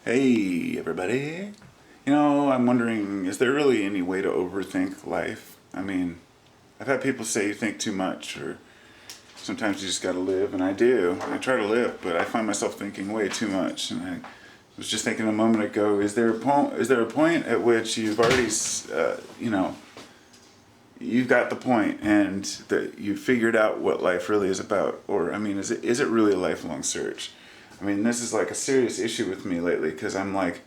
Hey, everybody. I'm wondering, is there really any way to overthink life? I mean, I've had people say you think too much, or sometimes you just gotta live, and I do. I try to live, but I find myself thinking way too much. And I was just thinking a moment ago, is there a point at which you've already, you've got the point, and that you've figured out what life really is about? Or, I mean, is it really a lifelong search? I mean, this is like a serious issue with me lately, because I'm like,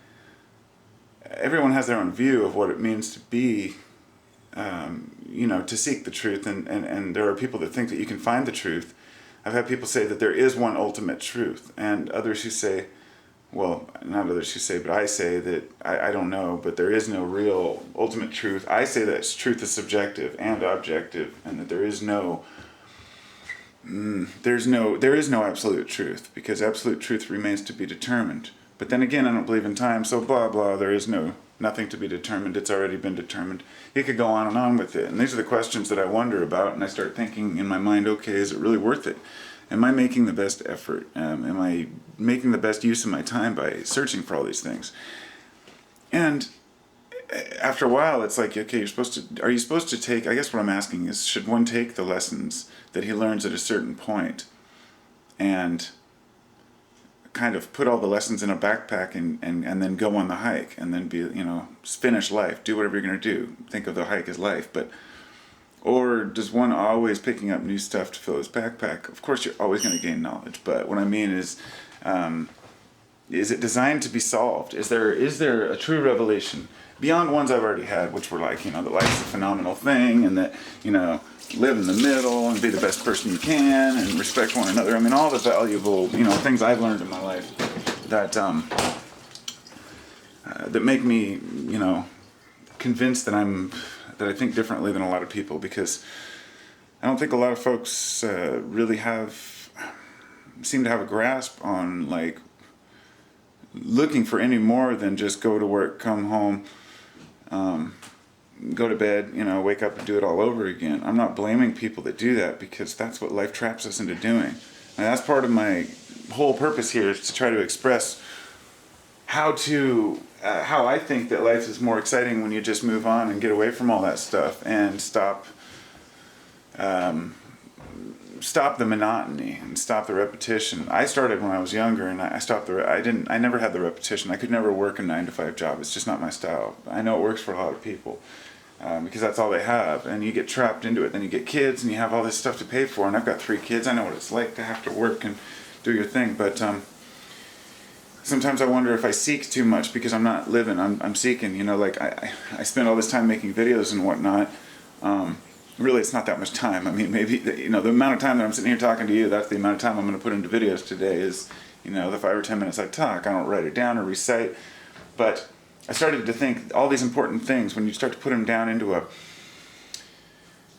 everyone has their own view of what it means to be, to seek the truth, and there are people that think that you can find the truth. I've had people say that there is one ultimate truth, and others who say, well, not others who say, but I say that I don't know, but there is no real ultimate truth. I say that truth is subjective and objective, and that there is no absolute truth, because absolute truth remains to be determined. But then again, I don't believe in time, so blah blah, there is nothing to be determined, it's already been determined. You could go on and on with it, and these are the questions that I wonder about, and I start thinking in my mind, okay, is it really worth it? Am I making the best effort? Am I making the best use of my time by searching for all these things? And after a while, it's like, okay, are you supposed to take, I guess what I'm asking is, should one take the lessons that he learns at a certain point and kind of put all the lessons in a backpack and then go on the hike and then finish life, do whatever you're going to do, think of the hike as life? Or does one always picking up new stuff to fill his backpack? Of course, you're always going to gain knowledge, but what I mean is it designed to be solved? Is there a true revelation beyond ones I've already had, which were like, that life's a phenomenal thing, and that, live in the middle and be the best person you can and respect one another. I mean, all the valuable, things I've learned in my life that that make me, convinced that I think differently than a lot of people, because I don't think a lot of folks really seem to have a grasp on, like, looking for any more than just go to work, come home, go to bed, wake up and do it all over again. I'm not blaming people that do that, because that's what life traps us into doing. And that's part of my whole purpose here, is to try to express how I think that life is more exciting when you just move on and get away from all that stuff and stop the monotony and stop the repetition. I started when I was younger, and I never had the repetition. I could never work a 9-to-5 job. It's just not my style. I know it works for a lot of people, because that's all they have, and you get trapped into it. Then you get kids, and you have all this stuff to pay for, and I've got 3 kids. I know what it's like to have to work and do your thing, but sometimes I wonder if I seek too much, because I'm not living, I'm seeking. Like I spend all this time making videos and whatnot. Really, it's not that much time. I mean, maybe, the amount of time that I'm sitting here talking to you, that's the amount of time I'm going to put into videos today, is, the 5 or 10 minutes I talk. I don't write it down or recite. But I started to think all these important things, when you start to put them down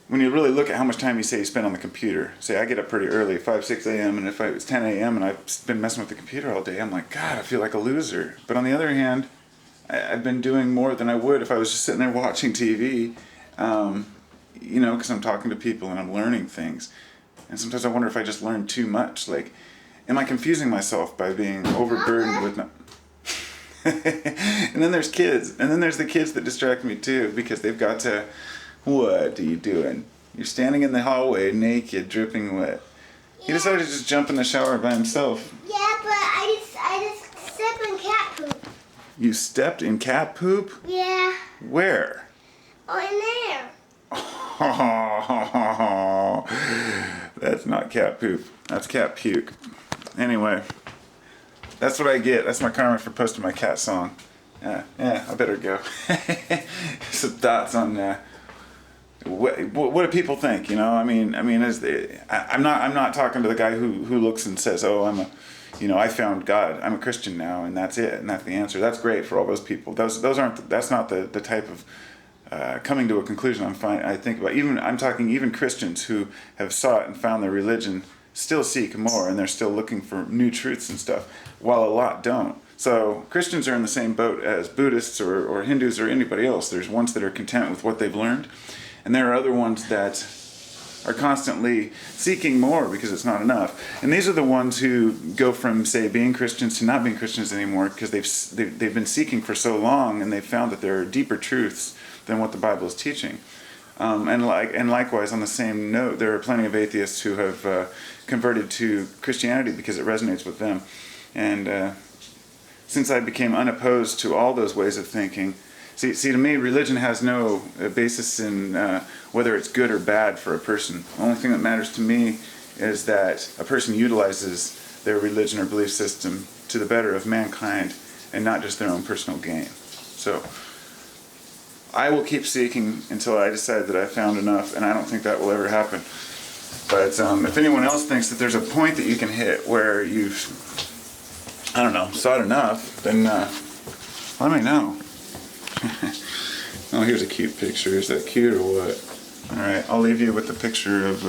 when you really look at how much time you say you spend on the computer. Say, I get up pretty early, 5, 6 a.m., and if it's 10 a.m. and I've been messing with the computer all day, I'm like, God, I feel like a loser. But on the other hand, I've been doing more than I would if I was just sitting there watching TV. Because I'm talking to people and I'm learning things. And sometimes I wonder if I just learn too much. Like, am I confusing myself by being overburdened with... And then there's kids. And then there's the kids that distract me too, because they've got to... What are you doing? You're standing in the hallway, naked, dripping wet. Yeah. He decided to just jump in the shower by himself. Yeah, but I just stepped in cat poop. You stepped in cat poop? Yeah. Where? Oh, in there. Oh, that's not cat poop. That's cat puke. Anyway, that's what I get. That's my karma for posting my cat song. Yeah, I better go. Some thoughts on what do people think? I'm not talking to the guy who looks and says, "Oh, I found God. I'm a Christian now, and that's it, and that's the answer." That's great for all those people. That's not the type of coming to a conclusion I think about. I'm talking even Christians who have sought and found their religion still seek more, and they're still looking for new truths and stuff, while a lot don't. So Christians are in the same boat as Buddhists or Hindus or anybody else. There's ones that are content with what they've learned, and there are other ones that are constantly seeking more because it's not enough. And these are the ones who go from, say, being Christians to not being Christians anymore because they've been seeking for so long, and they've found that there are deeper truths than what the Bible is teaching. And likewise, on the same note, there are plenty of atheists who have converted to Christianity because it resonates with them. And since I became unopposed to all those ways of thinking, see, to me, religion has no basis in whether it's good or bad for a person. The only thing that matters to me is that a person utilizes their religion or belief system to the better of mankind and not just their own personal gain. So I will keep seeking until I decide that I've found enough, and I don't think that will ever happen. But if anyone else thinks that there's a point that you can hit where you've, I don't know, sought enough, then let me know. Oh, here's a cute picture. Is that cute or what? Alright, I'll leave you with a picture of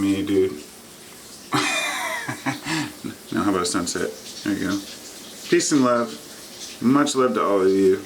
me, dude. Now how about a sunset? There you go. Peace and love. Much love to all of you.